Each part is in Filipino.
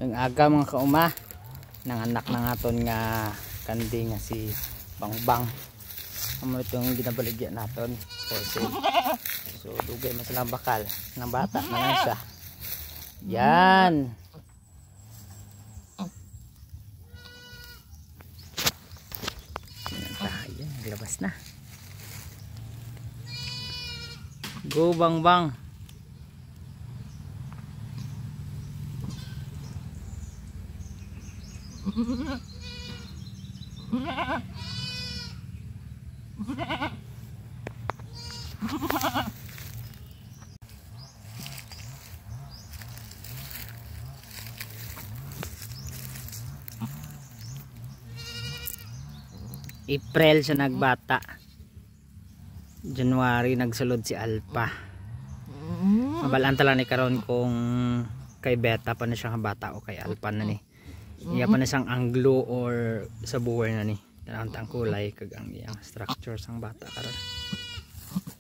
Ang aga mga kauma ng anak ng aton nga kandi nga si Bangbang. Amo itong ginabaligyan naton for sale. So dugay man sila bakal ng bata na lang siya. Yan. Yan, naglabas na. Go Bangbang. April siya nagbata, January nagsulod si Alpha. Mabalaan tala ni karon kung kay Beta pa na siya nga bata o kay Alpha na ni. Iya pa na siyang anglo or sa buwer na ni. Tanang tang kulay kag ang iyang structure sang bata karon.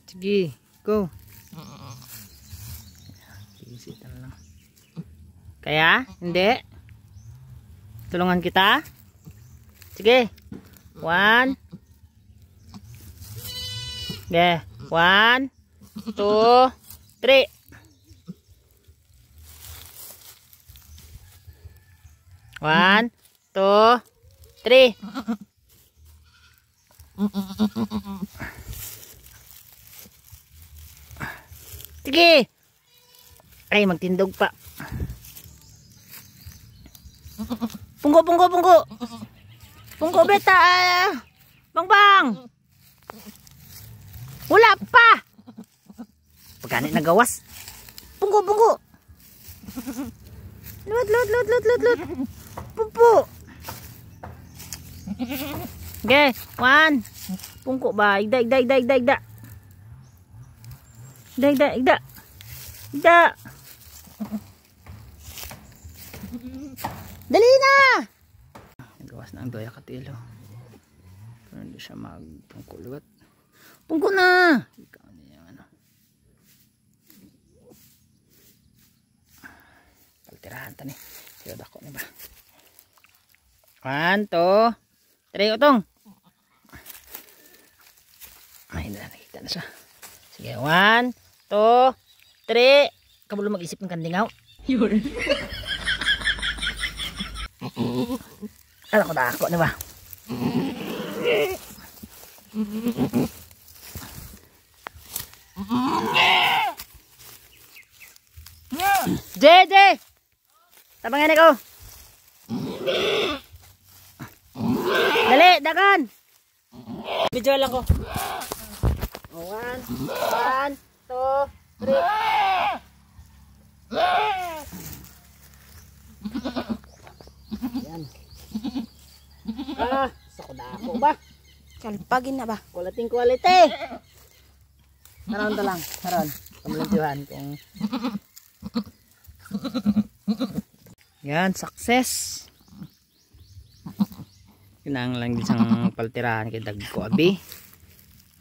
Sige, go. Easy lang. Kaya hindi. Tulungan kita. Sige. 1. Okay. 1, 2, 3. One, two, three. Sige. Ay, magtindog pa. Pungko, pungko, pungko. Pungko, Beta. Bangbang. Wala pa. Pagkanit nagawas. Pungko, pungko. Lut. Pupo. Okay, 1. Pungko ba? Igda. Dali na! Nagawas na ang doya katilo. Pero hindi siya magpungko liwat. Pungko na! Ikaw na yung ano. Paltirahan ta ni. Siyod ako na ba? 1, 2, 3, utong. Ay, nakikita na siya. Sige, 1, 2, 3. Kamulo mag-isip ng kandingaw. Yun. Ano ko na ako na ba? JJ! Tabangan ako. Dali, dagan. Video lang ko. 1, 2, 3. Yan. Sako na ako ba? Kalpagin na ba? Quality quality. Naroon ta lang. Naroon. Kamulantihan kung... Yan, success. Kinahanglan isang paltirahan kay dagko abi.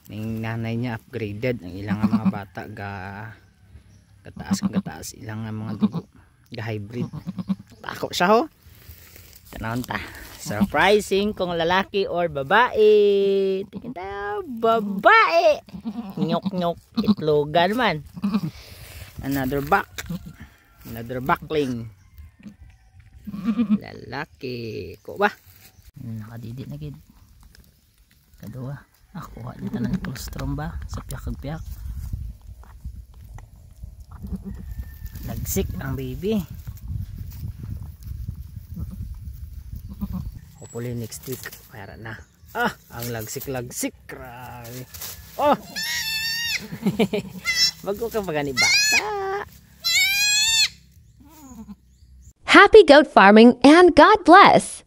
Ning nanay niya upgraded ang ilang mga bata gataas ilang mga dugo ga hybrid. Tako siya ho. Tanawon ta. Surprising kung lalaki or babae. Tingin tayo, babae. Nyok itlogan man. Another backling. Lalaki ko ba? Nakadidi na gid. Kadua. Ako dito ng colostrum ba sa piyak. Lagsik ang baby. Hopefully next week para na. Ang lagsik. Grabe. Bago ka magani bata. Happy goat farming and God bless!